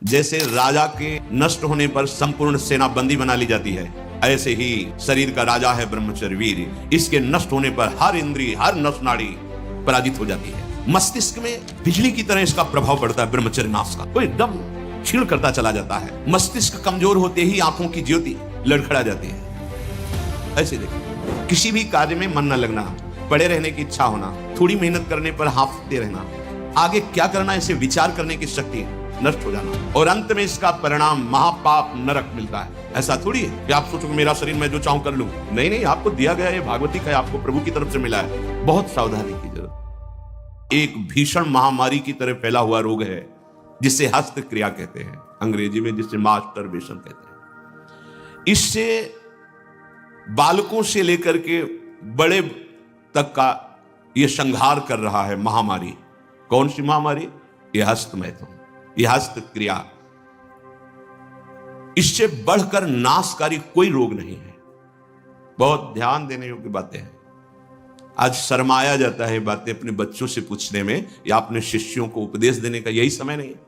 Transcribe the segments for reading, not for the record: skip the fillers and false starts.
जैसे राजा के नष्ट होने पर संपूर्ण सेना बंदी बना ली जाती है, ऐसे ही शरीर का राजा है ब्रह्मचर्य वीर। इसके नष्ट होने पर हर इंद्रिय, हर नस नाड़ी पराजित हो जाती है। मस्तिष्क में बिजली की तरह इसका प्रभाव पड़ता है ब्रह्मचर्य नाश का, तो एकदम क्षीण करता चला जाता है। मस्तिष्क कमजोर होते ही आंखों की ज्योति लड़खड़ा जाती है। ऐसे देखो, किसी भी कार्य में मन न लगना, पड़े रहने की इच्छा होना, थोड़ी मेहनत करने पर हाफते रहना, आगे क्या करना इसे विचार करने की शक्ति नष्ट हो जाना, और अंत में इसका परिणाम महापाप नरक मिलता है। ऐसा थोड़ी है कि आप सोचो कि मेरा शरीर मैं जो चाहूं कर लूं। नहीं नहीं, आपको दिया गया ये भागवती का, आपको प्रभु की तरफ से मिला है। बहुत सावधानी की जरूरत। एक भीषण महामारी की तरह फैला हुआ रोग है जिसे हस्त क्रिया कहते हैं, अंग्रेजी में जिसे मास्टरबेशन कहते हैं। इससे बालकों से लेकर के बड़े तक का यह संहार कर रहा है महामारी। कौन सी महामारी? यह हस्त मैथुन, यह हस्त क्रिया। इससे बढ़कर नाशकारी कोई रोग नहीं है। बहुत ध्यान देने योग्य बातें हैं। आज शर्माया जाता है बातें अपने बच्चों से पूछने में या अपने शिष्यों को उपदेश देने का यही समय नहीं है।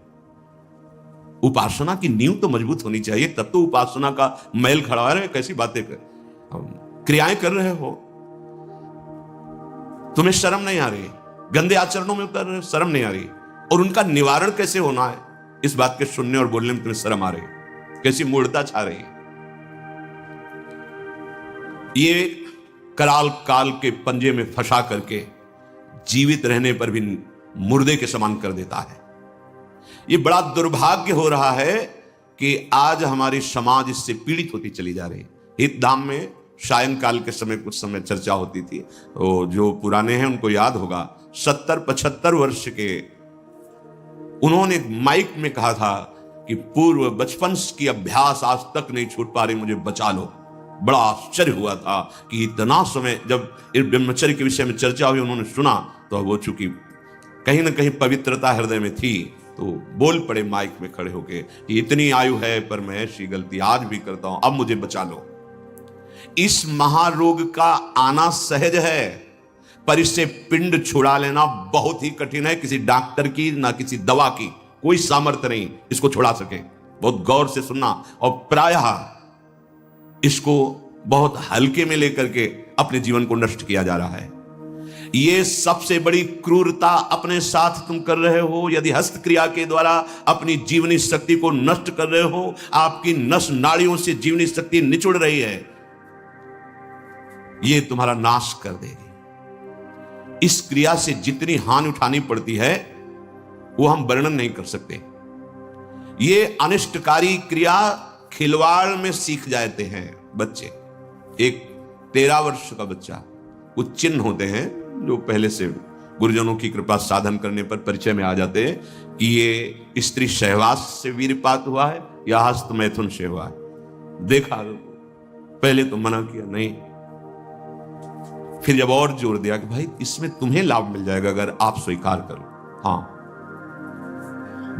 उपासना की नींव तो मजबूत होनी चाहिए, तब तो उपासना का मैल खड़ा है। कैसी बातें क्रियाएं कर रहे हो, तुम्हें शर्म नहीं आ रही? गंदे आचरणों में उतर रहे, शर्म नहीं आ रही? और उनका निवारण कैसे होना है, इस बात के सुनने और बोलने में तुम्हें शर्म आ रही? कैसी मूर्खता छा रही है? ये कराल काल के पंजे में फंसा करके जीवित रहने पर भी मुर्दे के समान कर देता है। ये बड़ा दुर्भाग्य हो रहा है कि आज हमारी समाज इससे पीड़ित होती चली जा रही है। हितधाम में सायंकाल के समय कुछ समय चर्चा होती थी, तो जो पुराने हैं उनको याद होगा, 70-75 वर्ष के उन्होंने माइक में कहा था कि पूर्व बचपन की अभ्यास आज तक नहीं छूट पा रही, मुझे बचा लो। बड़ा आश्चर्य हुआ था कि इतना समय जब इस ब्रह्मचर्य के विषय में चर्चा हुई, उन्होंने सुना, तो वो चूंकि कहीं ना कहीं पवित्रता हृदय में थी, तो बोल पड़े माइक में खड़े होके कि इतनी आयु है पर मैं ऐसी गलती आज भी करता हूं, अब मुझे बचा लो। इस महारोग का आना सहज है, पर इससे पिंड छुड़ा लेना बहुत ही कठिन है। किसी डॉक्टर की ना किसी दवा की कोई सामर्थ्य नहीं इसको छुड़ा सके। बहुत गौर से सुनना। और प्रायः इसको बहुत हल्के में लेकर के अपने जीवन को नष्ट किया जा रहा है। यह सबसे बड़ी क्रूरता अपने साथ तुम कर रहे हो यदि हस्त क्रिया के द्वारा अपनी जीवनी शक्ति को नष्ट कर रहे हो। आपकी नस नाड़ियों से जीवनी शक्ति निचुड़ रही है, यह तुम्हारा नाश कर देगी। इस क्रिया से जितनी हानि उठानी पड़ती है वो हम वर्णन नहीं कर सकते। ये अनिष्टकारी क्रिया खिलवाड़ में सीख जाते हैं बच्चे। एक 13 वर्ष का बच्चा, कुछ चिन्ह होते हैं जो पहले से गुरुजनों की कृपा साधन करने पर परिचय में आ जाते हैं कि ये स्त्री सहवास से वीरपात हुआ है या हस्त मैथुन से हुआ है। देखा, पहले तो मना किया नहीं, फिर जब और जोर दिया कि भाई इसमें तुम्हें लाभ मिल जाएगा अगर आप स्वीकार करो। हाँ,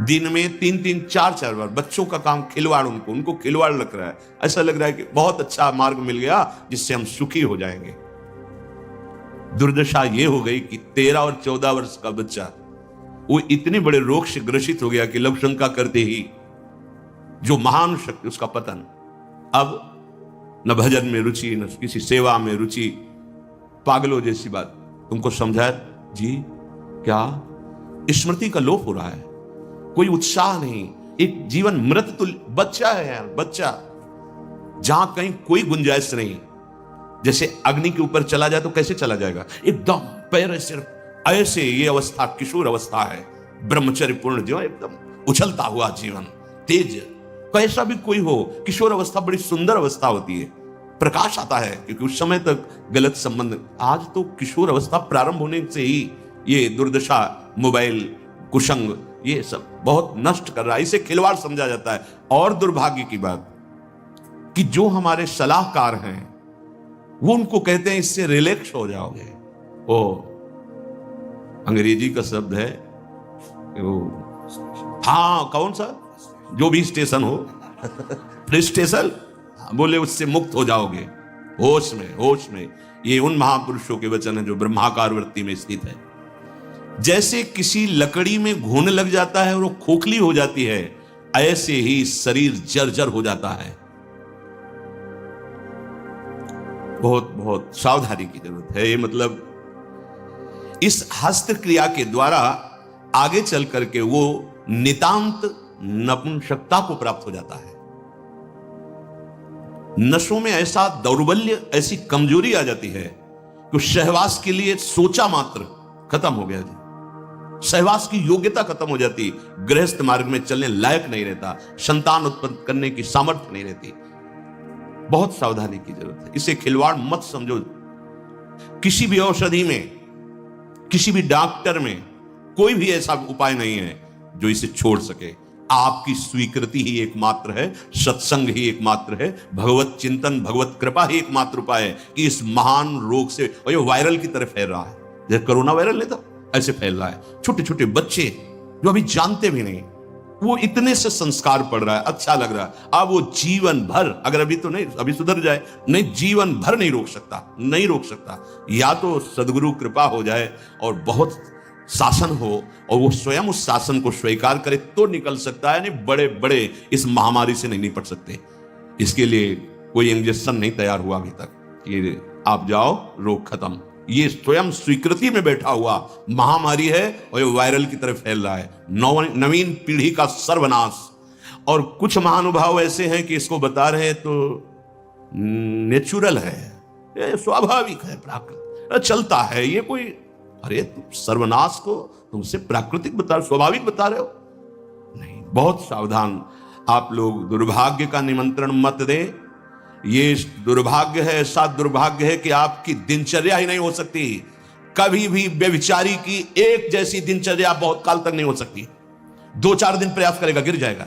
दिन में 3-3, 4-4 बार बच्चों का काम खिलवाड़, उनको खिलवाड़ लग रहा है। ऐसा लग रहा है कि बहुत अच्छा मार्ग मिल गया जिससे हम सुखी हो जाएंगे। दुर्दशा ये हो गई कि 13 और 14 वर्ष का बच्चा वो इतने बड़े रोग से ग्रसित हो गया कि लघु शंका करते ही जो महान शक्ति, उसका पतन। अब न भजन में रुचि, न किसी सेवा में रुचि। पागलों जैसी बात। तुमको समझाया जी क्या? स्मृति का लोप हो रहा है, कोई उत्साह नहीं, एक जीवन मृत तुल्य बच्चा है यार, बच्चा, जहां कहीं कोई गुंजाइश नहीं। जैसे अग्नि के ऊपर चला जाए तो कैसे चला जाएगा? एकदम पैर सिर्फ ऐसे। ये अवस्था किशोर अवस्था है, ब्रह्मचर्य पूर्ण जीवन, एकदम उछलता हुआ जीवन, तेज। कैसा भी कोई हो, किशोर अवस्था बड़ी सुंदर अवस्था होती है, प्रकाश आता है, क्योंकि उस समय तक गलत संबंध। आज तो किशोर अवस्था प्रारंभ होने से ही ये दुर्दशा, मोबाइल, कुसंग, ये सब बहुत नष्ट कर रहा है। इसे खिलवाड़ समझा जाता है। और दुर्भाग्य की बात कि जो हमारे सलाहकार हैं वो उनको कहते हैं इससे रिलैक्स हो जाओगे। ओ, अंग्रेजी का शब्द है वो, हाँ, कौन सा, जो भी स्टेशन हो स्टेशन, बोले उससे मुक्त हो जाओगे, होश में, होश में। ये उन महापुरुषों के वचन है जो ब्रह्माकार वृत्ति में स्थित है। जैसे किसी लकड़ी में घुन लग जाता है और वो खोखली हो जाती है, ऐसे ही शरीर जर्जर हो जाता है। बहुत बहुत सावधानी की जरूरत है। ये मतलब इस हस्त क्रिया के द्वारा आगे चल करके वो नितांत नपुंसकता को प्राप्त हो जाता है। नशों में ऐसा दौर्बल्य, ऐसी कमजोरी आ जाती है कि सहवास के लिए सोचा मात्र खत्म हो गया जी। सहवास की योग्यता खत्म हो जाती, गृहस्थ मार्ग में चलने लायक नहीं रहता, संतान उत्पन्न करने की सामर्थ्य नहीं रहती। बहुत सावधानी की जरूरत है। इसे खिलवाड़ मत समझो। किसी भी औषधि में, किसी भी डॉक्टर में कोई भी ऐसा उपाय नहीं है जो इसे छोड़ सके। आपकी स्वीकृति ही एकमात्र है, सत्संग ही एकमात्र है, भगवत चिंतन, भगवत कृपा ही एकमात्र उपाय है कि इस महान रोग से, और ये वायरल की तरह फैल रहा है, जैसे कोरोना वायरल नहीं था ऐसे फैल रहा है। छोटे छोटे बच्चे जो अभी जानते भी नहीं, वो इतने से संस्कार पड़ रहा है, अच्छा लग रहा है। अब वो जीवन भर, अगर अभी तो नहीं, अभी सुधर जाए, नहीं जीवन भर नहीं रोक सकता, नहीं रोक सकता। या तो सदगुरु कृपा हो जाए और बहुत शासन हो और वो स्वयं उस शासन को स्वीकार करे तो निकल सकता है, नहीं बड़े बड़े इस महामारी से नहीं निपट सकते। इसके लिए कोई इंजेक्शन नहीं तैयार हुआ अभी तक कि आप जाओ रोग खत्म। ये स्वयं स्वीकृति में बैठा हुआ महामारी है और ये वायरल की तरफ फैल रहा है। नवीन पीढ़ी का सर्वनाश। और कुछ महानुभाव ऐसे हैं कि इसको बता रहे हैं तो नेचुरल है, ये स्वाभाविक है, प्राकृतिक चलता है, ये कोई, अरे तुम सर्वनाश को तुमसे प्राकृतिक बता, स्वाभाविक बता रहे हो? नहीं। बहुत सावधान आप लोग। दुर्भाग्य का निमंत्रण मत दें। ये दुर्भाग्य है, ऐसा दुर्भाग्य है कि आपकी दिनचर्या ही नहीं हो सकती। कभी भी व्यभिचारी की एक जैसी दिनचर्या बहुत काल तक नहीं हो सकती। 2-4 दिन प्रयास करेगा, गिर जाएगा।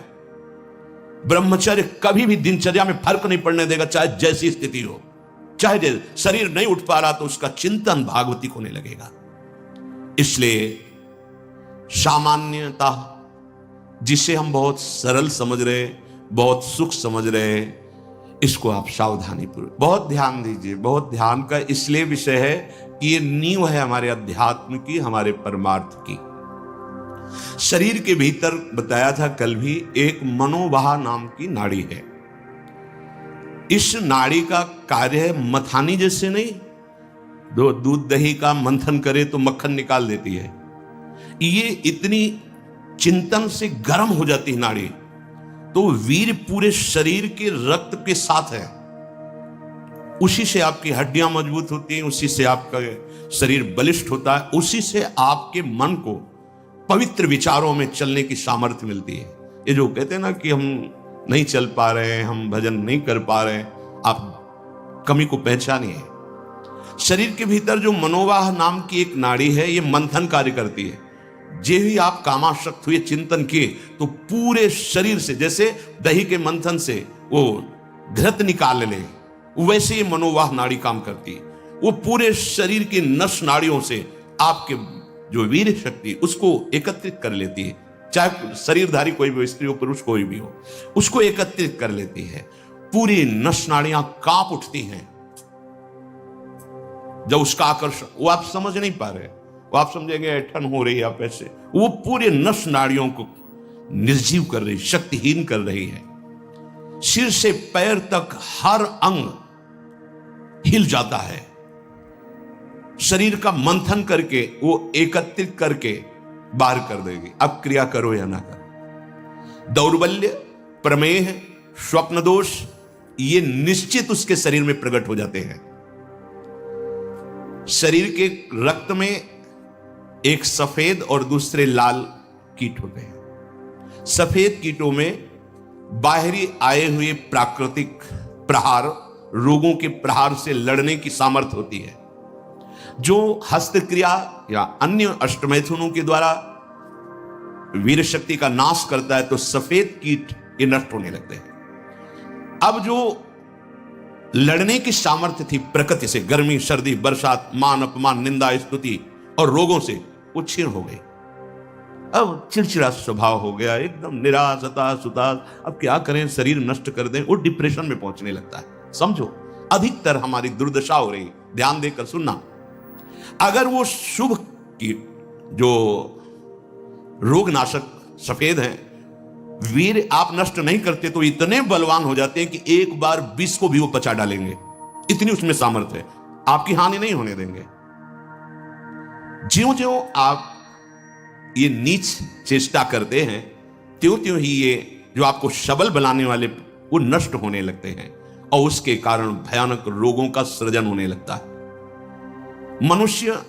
ब्रह्मचर्य कभी भी दिनचर्या में फर्क नहीं पड़ने देगा, चाहे जैसी स्थिति हो। चाहे शरीर नहीं उठ पा रहा तो उसका चिंतन भागवतिक होने लगेगा। इसलिए सामान्यता जिसे हम बहुत सरल समझ रहे, बहुत सुख समझ रहे, इसको आप सावधानी पूर्वक बहुत ध्यान दीजिए। बहुत ध्यान का इसलिए विषय है कि ये नींव है हमारे अध्यात्म की, हमारे परमार्थ की। शरीर के भीतर बताया था कल भी, एक मनोवाह नाम की नाड़ी है। इस नाड़ी का कार्य है मथानी जैसे नहीं, दो दूध दही का मंथन करे तो मक्खन निकाल देती है, ये इतनी चिंतन से गर्म हो जाती है नाड़ी, तो वीर पूरे शरीर के रक्त के साथ है। उसी से आपकी हड्डियां मजबूत होती हैं, उसी से आपका शरीर बलिष्ठ होता है, उसी से आपके मन को पवित्र विचारों में चलने की सामर्थ्य मिलती है। ये जो कहते हैं ना कि हम नहीं चल पा रहे हैं, हम भजन नहीं कर पा रहे हैं, आप कमी को पहचानिए। शरीर के भीतर जो मनोवाह नाम की एक नाड़ी है, ये मंथन कार्य करती है। जे ही आप कामासक्त हुए, चिंतन किए, तो पूरे शरीर से, जैसे दही के मंथन से वो घृत निकाल ले, वैसे ये मनोवाह नाड़ी काम करती है। वो पूरे शरीर की नस नाड़ियों से आपके जो वीर शक्ति उसको एकत्रित कर लेती है। चाहे शरीरधारी कोई भी, स्त्री हो पुरुष कोई भी हो, उसको एकत्रित कर लेती है। पूरी नस नाड़ियां कांप उठती हैं जब उसका आकर्षण, वो आप समझ नहीं पा रहे, वो आप समझेंगे ऐठन हो रही है आप ऐसे, वो पूरे नस नाड़ियों को निर्जीव कर रही, शक्तिहीन कर रही है। सिर से पैर तक हर अंग हिल जाता है। शरीर का मंथन करके वो एकत्रित करके बाहर कर देगी। अब क्रिया करो या ना करो। दौर्बल्य, प्रमेह, स्वप्न दोष, ये निश्चित उसके शरीर में प्रकट हो जाते हैं। शरीर के रक्त में एक सफेद और दूसरे लाल कीट होते हैं। सफेद कीटों में बाहरी आए हुए प्राकृतिक प्रहार, रोगों के प्रहार से लड़ने की सामर्थ्य होती है। जो हस्तक्रिया या अन्य अष्टमैथुनों के द्वारा वीर शक्ति का नाश करता है, तो सफेद कीट ये नष्ट होने लगते हैं। अब जो लड़ने की सामर्थ्य थी प्रकृति से, गर्मी, सर्दी, बरसात, मान अपमान, निंदा, स्तुति और रोगों से, वो क्षीण हो गई। अब चिड़चिड़ा स्वभाव हो गया, एकदम निराश, हताश, उदास। अब क्या करें, शरीर नष्ट कर दें, वो डिप्रेशन में पहुंचने लगता है। समझो, अधिकतर हमारी दुर्दशा हो रही। ध्यान देकर सुनना। अगर वो शुभ कीट जो रोगनाशक सफेद हैं, वीर आप नष्ट नहीं करते तो इतने बलवान हो जाते हैं कि एक बार विष को भी वो पचा डालेंगे, इतनी उसमें सामर्थ्य है, आपकी हानि नहीं होने देंगे। ज्यों ज्यों आप ये नीच चेष्टा करते हैं, त्यों त्यों ही ये जो आपको सबल बनाने वाले वो नष्ट होने लगते हैं और उसके कारण भयानक रोगों का सृजन होने लगता है। मनुष्य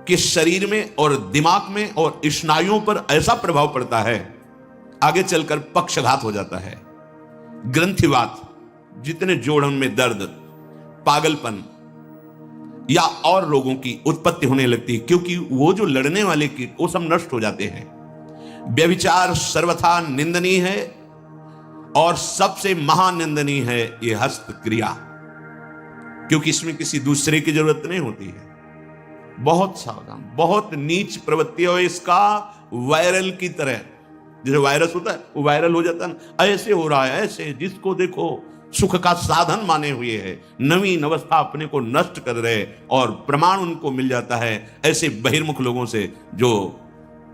के शरीर में और दिमाग में और स्नायुओं पर ऐसा प्रभाव पड़ता है, आगे चलकर पक्षघात हो जाता है, ग्रंथिवात, जितने जोड़ों में दर्द, पागलपन या और रोगों की उत्पत्ति होने लगती है, क्योंकि वो जो लड़ने वाले कीट वो सब नष्ट हो जाते हैं। व्यभिचार सर्वथा निंदनीय है और सबसे महानिंदनीय है ये हस्त क्रिया, क्योंकि इसमें किसी दूसरे की जरूरत नहीं होती है। बहुत सावधान, बहुत नीच प्रवृत्ति है इसका, वायरल की तरह, जैसे वायरस होता है वो वायरल हो जाता है, ऐसे हो रहा है, ऐसे जिसको देखो सुख का साधन माने हुए है, नवीन अवस्था अपने को नष्ट कर रहे और प्रमाण उनको मिल जाता है ऐसे बहिर्मुख लोगों से जो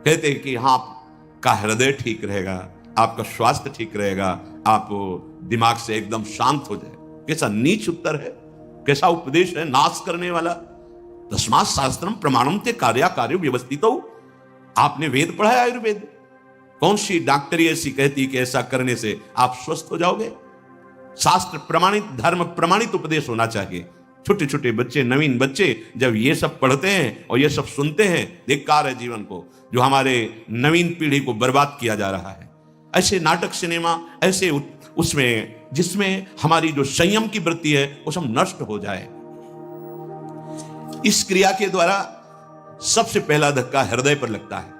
कहते हैं कि हाँ आपका हृदय ठीक रहेगा, आपका स्वास्थ्य ठीक रहेगा, आप दिमाग से एकदम शांत हो जाए। कैसा नीच उत्तर है, कैसा उपदेश है, नाश करने वाला। तस्मात् शास्त्रम प्रमाणम ते कार्याकार्यो व्यवस्थितो। आपने वेद पढ़ा है, आयुर्वेद, कौन सी डॉक्टरी ऐसी कहती कि ऐसा करने से आप स्वस्थ हो जाओगे? शास्त्र प्रमाणित, धर्म प्रमाणित उपदेश होना चाहिए। छोटे छोटे बच्चे, नवीन बच्चे जब ये सब पढ़ते हैं और ये सब सुनते हैं, धिक्कार है जीवन को, जो हमारे नवीन पीढ़ी को बर्बाद किया जा रहा है। ऐसे नाटक, सिनेमा, ऐसे उसमें जिसमें हमारी जो संयम की वृत्ति है वो सब नष्ट हो जाए। इस क्रिया के द्वारा सबसे पहला धक्का हृदय पर लगता है।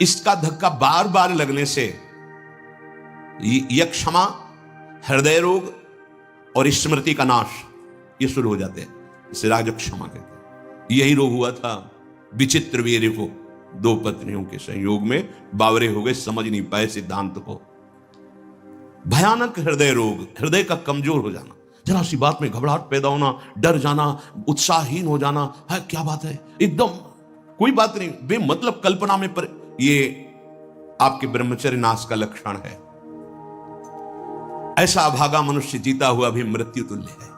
इसका धक्का बार बार लगने से यक्षमा, हृदय रोग और स्मृति का नाश ये शुरू हो जाते हैं। इसे राजक्षमा कहते हैं। यही रोग हुआ था विचित्र वीर को, दो पत्नियों के संयोग में बावरे हो गए, समझ नहीं पाए सिद्धांत को। भयानक हृदय रोग, हृदय का कमजोर हो जाना, जरा सी बात में घबराहट पैदा होना, डर जाना, उत्साहहीन हो जाना, है क्या बात है, एकदम कोई बात नहीं, बेमतलब कल्पना में पर, ये आपके ब्रह्मचर्य नाश का लक्षण है। ऐसा अभागा मनुष्य जीता हुआ भी मृत्यु तुल्य है।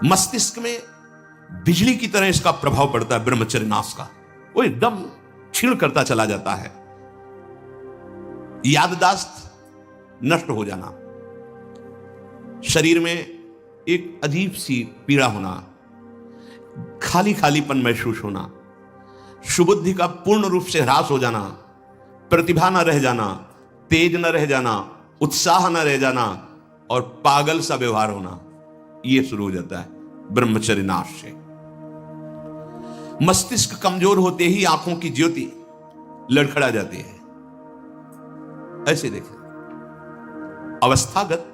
मस्तिष्क में बिजली की तरह इसका प्रभाव पड़ता है ब्रह्मचर्य नाश का, वो एकदम क्षीण करता चला जाता है। याददाश्त नष्ट हो जाना, शरीर में एक अजीब सी पीड़ा होना, खाली खालीपन महसूस होना, सुबुद्धि का पूर्ण रूप से ह्रास हो जाना, प्रतिभा न रह जाना, तेज न रह जाना, उत्साह न रह जाना और पागल सा व्यवहार होना, यह शुरू हो जाता है ब्रह्मचर्य नाश से। मस्तिष्क कमजोर होते ही आंखों की ज्योति लड़खड़ा जाती है। ऐसे देखें, अवस्थागत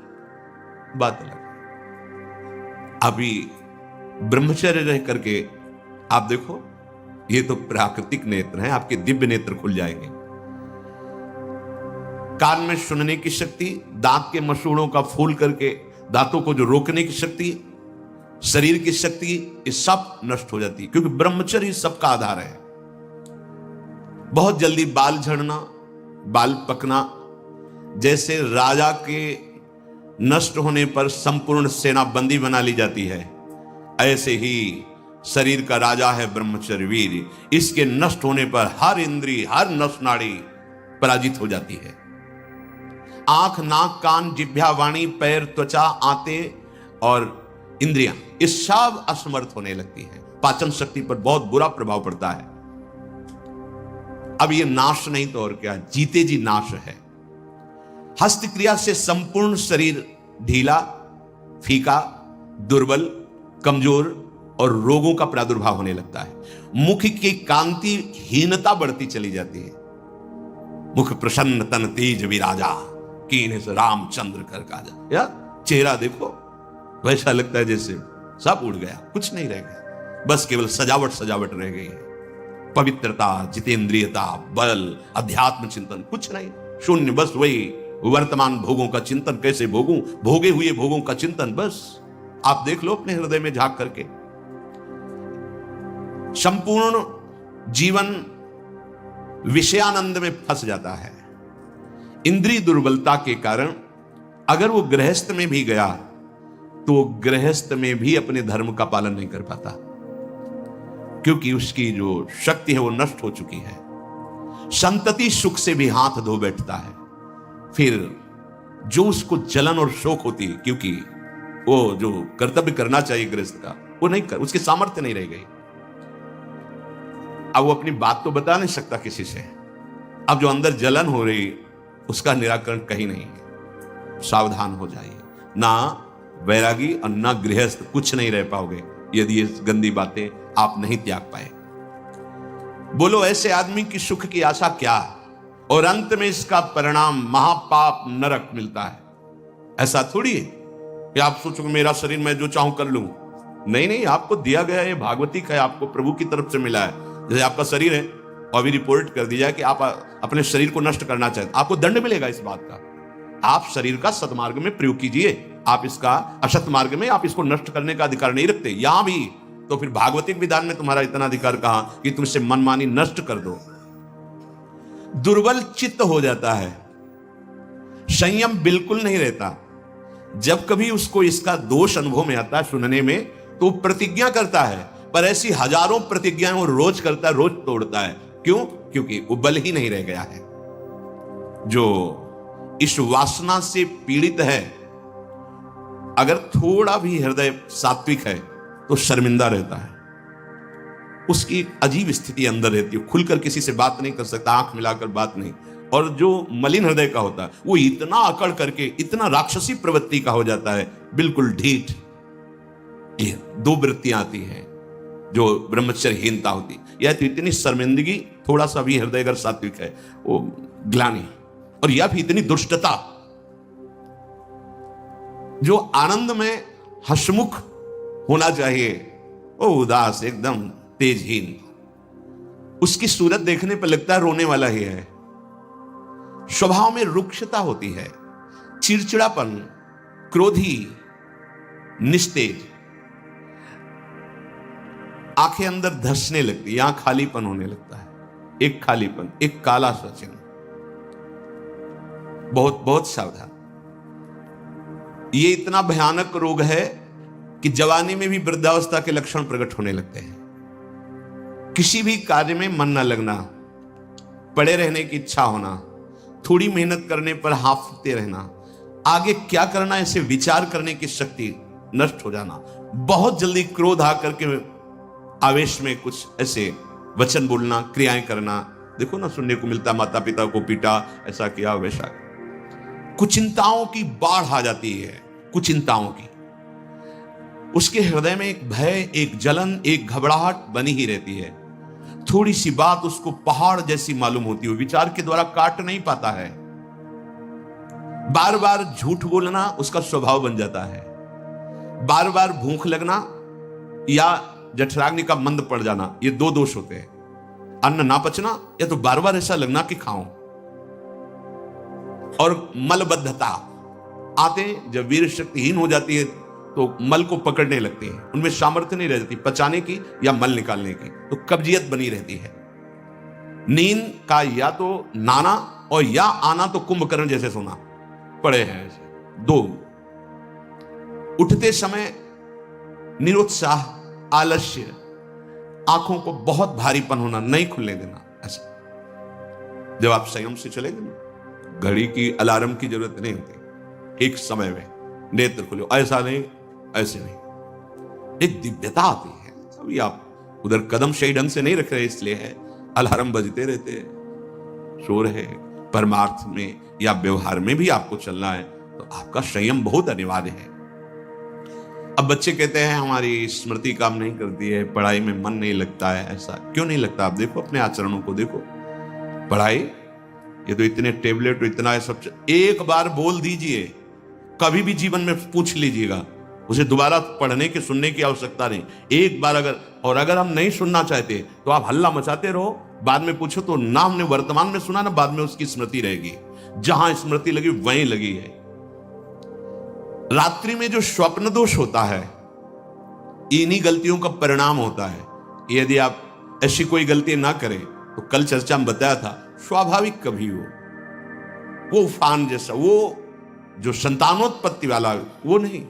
बात अलग है। अभी ब्रह्मचर्य रह करके आप देखो, ये तो प्राकृतिक नेत्र हैं, आपके दिव्य नेत्र खुल जाएंगे। कान में सुनने की शक्ति, दांत के मसूड़ों का फूल करके दांतों को जो रोकने की शक्ति, शरीर की शक्ति, ये सब नष्ट हो जाती है, क्योंकि ब्रह्मचर्य सबका आधार है। बहुत जल्दी बाल झड़ना, बाल पकना, जैसे राजा के नष्ट होने पर संपूर्ण सेना बंदी बना ली जाती है, ऐसे ही शरीर का राजा है ब्रह्मचर्य वीर। इसके नष्ट होने पर हर इंद्रिय, हर नस नाड़ी पराजित हो जाती है। आंख, नाक, कान, जिह्वा, वाणी, पैर, त्वचा, आंतें और इंद्रियां, ये सब असमर्थ होने लगती है। पाचन शक्ति पर बहुत बुरा प्रभाव पड़ता है। अब ये नाश नहीं तो और क्या, जीते जी नाश है। हस्त क्रिया से संपूर्ण शरीर ढीला, फीका, दुर्बल, कमजोर और रोगों का प्रादुर्भाव होने लगता है। मुख की कांति हीनता बढ़ती चली जाती है। मुख प्रसन्न तन तेज विराजा, कीन्ह से रामचंद्र कर काजा। या चेहरा देखो, वैसा लगता है जैसे सब उड़ गया, कुछ नहीं रह गया, बस केवल सजावट सजावट रह गई है। पवित्रता, जितेंद्रियता, बल, अध्यात्म चिंतन कुछ नहीं, शून्य, बस वही वर्तमान भोगों का चिंतन, कैसे भोगूं, भोगे हुए भोगों का चिंतन। बस आप देख लो अपने हृदय में झांक करके। संपूर्ण जीवन विषयानंद में फंस जाता है। इंद्रिय दुर्बलता के कारण अगर वो गृहस्थ में भी गया तो गृहस्थ में भी अपने धर्म का पालन नहीं कर पाता, क्योंकि उसकी जो शक्ति है वो नष्ट हो चुकी है। संतति सुख से भी हाथ धो बैठता है। फिर जो उसको जलन और शोक होती है, क्योंकि वो जो कर्तव्य करना चाहिए गृहस्थ का वो नहीं कर, उसकी सामर्थ्य नहीं रह गई। अब वो अपनी बात तो बता नहीं सकता किसी से। अब जो अंदर जलन हो रही उसका निराकरण कहीं नहीं है। सावधान हो जाइए, ना वैरागी और ना गृहस्थ कुछ नहीं रह पाओगे यदि ये गंदी बातें आप नहीं त्याग पाए। बोलो ऐसे आदमी की सुख की आशा क्या, और अंत में इसका परिणाम महापाप नरक मिलता है। ऐसा थोड़ी है कि आप सोचो मेरा शरीर मैं जो चाहूं कर लूं। नहीं नहीं, आपको दिया गया ये भागवती का है, आपको प्रभु की तरफ से मिला है। जैसे आपका शरीर है और अभी रिपोर्ट कर दी जाए कि आप अपने शरीर को नष्ट करना चाहते, आपको दंड मिलेगा इस बात का। आप शरीर का सदमार्ग में प्रयोग कीजिए, आप इसका असत मार्ग में आप इसको नष्ट करने का अधिकार नहीं रखते। यहां भी तो फिर भागवतिक विधान में तुम्हारा इतना अधिकार कहां कि तुम इसे मनमानी नष्ट कर दो। दुर्बल चित्त हो जाता है, संयम बिल्कुल नहीं रहता। जब कभी उसको इसका दोष अनुभव में आता है सुनने में, तो प्रतिज्ञा करता है, पर ऐसी हजारों प्रतिज्ञाएं वो रोज करता है, रोज तोड़ता है। क्यों? क्योंकि वो बल ही नहीं रह गया है। जो इस वासना से पीड़ित है, अगर थोड़ा भी हृदय सात्विक है तो शर्मिंदा रहता है। उसकी अजीब स्थिति अंदर रहती है, खुलकर किसी से बात नहीं कर सकता, आंख मिलाकर बात नहीं। और जो मलिन हृदय का होता है वो इतना अकड़ करके इतना राक्षसी प्रवृत्ति का हो जाता है, बिल्कुल ढीठ। ये दो वृत्तियां आती हैं जो ब्रह्मचर्यहीनता होती, यह तो इतनी शर्मिंदगी, थोड़ा सा भी हृदय अगर सात्विक है वो ग्लानि, और यह भी इतनी दुष्टता। जो आनंद में हसमुख होना चाहिए वो उदास, एकदम तेजहीन। उसकी सूरत देखने पर लगता है रोने वाला ही है। स्वभाव में रुक्षता होती है, चिड़चिड़ापन, क्रोधी, निस्तेज। आंखें अंदर धंसने लगती, यहां खालीपन होने लगता है, एक खालीपन, एक काला सा चिन्ह। बहुत बहुत सावधान। ये इतना भयानक रोग है कि जवानी में भी वृद्धावस्था के लक्षण प्रकट होने लगते हैं। किसी भी कार्य में मन न लगना, पड़े रहने की इच्छा होना, थोड़ी मेहनत करने पर हाफते रहना, आगे क्या करना ऐसे विचार करने की शक्ति नष्ट हो जाना, बहुत जल्दी क्रोध आकर के आवेश में कुछ ऐसे वचन बोलना, क्रियाएं करना। देखो ना, सुनने को मिलता, माता पिता को पीटा, ऐसा किया, वैसा। कुचिंताओं की बाढ़ आ जाती है, कुचिंताओं की। उसके हृदय में एक भय, एक जलन, एक घबराहट बनी ही रहती है। थोड़ी सी बात उसको पहाड़ जैसी मालूम होती है, विचार के द्वारा काट नहीं पाता है। बार बार झूठ बोलना उसका स्वभाव बन जाता है। बार बार भूख लगना या जठराग्नि का मंद पड़ जाना, ये दो दोष होते हैं। अन्न ना पचना या तो बार बार ऐसा लगना कि खाऊं। और मलबद्धता आते, जब वीर शक्तिहीन हो जाती है तो मल को पकड़ने लगती है, उनमें सामर्थ्य नहीं रह जाती पचाने की या मल निकालने की, तो कब्जियत बनी रहती है। नींद का या तो नाना और या आना तो कुंभकर्ण जैसे सोना पड़े हैं ऐसे दो। उठते समय निरुत्साह, आलस्य, आंखों को बहुत भारीपन होना, नहीं खुलने देना। ऐसा जब आप संयम से चलेंगे ना, घड़ी की अलार्म की जरूरत नहीं होती, एक समय में नेत्र खुले, ऐसा नहीं ऐसे नहीं, एक दिव्यता आती है। अभी आप उधर कदम सही ढंग से नहीं रख रहे, इसलिए है अलार्म बजते रहते हैं। सो रहे परमार्थ में या व्यवहार में भी आपको चलना है तो आपका संयम बहुत अनिवार्य है। अब बच्चे कहते हैं हमारी स्मृति काम नहीं करती है, पढ़ाई में मन नहीं लगता है। ऐसा क्यों नहीं लगता? आप देखो अपने आचरणों को, देखो। पढ़ाई, ये तो इतने टेबलेट, इतना है सब, एक बार बोल दीजिए, कभी भी जीवन में पूछ लीजिएगा, उसे दोबारा पढ़ने की सुनने की आवश्यकता नहीं। एक बार अगर हम नहीं सुनना चाहते तो आप हल्ला मचाते रहो, बाद में पूछो तो ना हमने वर्तमान में सुना ना बाद में उसकी स्मृति रहेगी। जहां स्मृति लगी वहीं लगी है। रात्रि में जो स्वप्न दोष होता है, इन्हीं गलतियों का परिणाम होता है। यदि आप ऐसी कोई गलती ना करें तो कल चर्चा में बताया था, स्वाभाविक कभी वो उफान जैसा, वो जो संतानोत्पत्ति वाला, वो नहीं।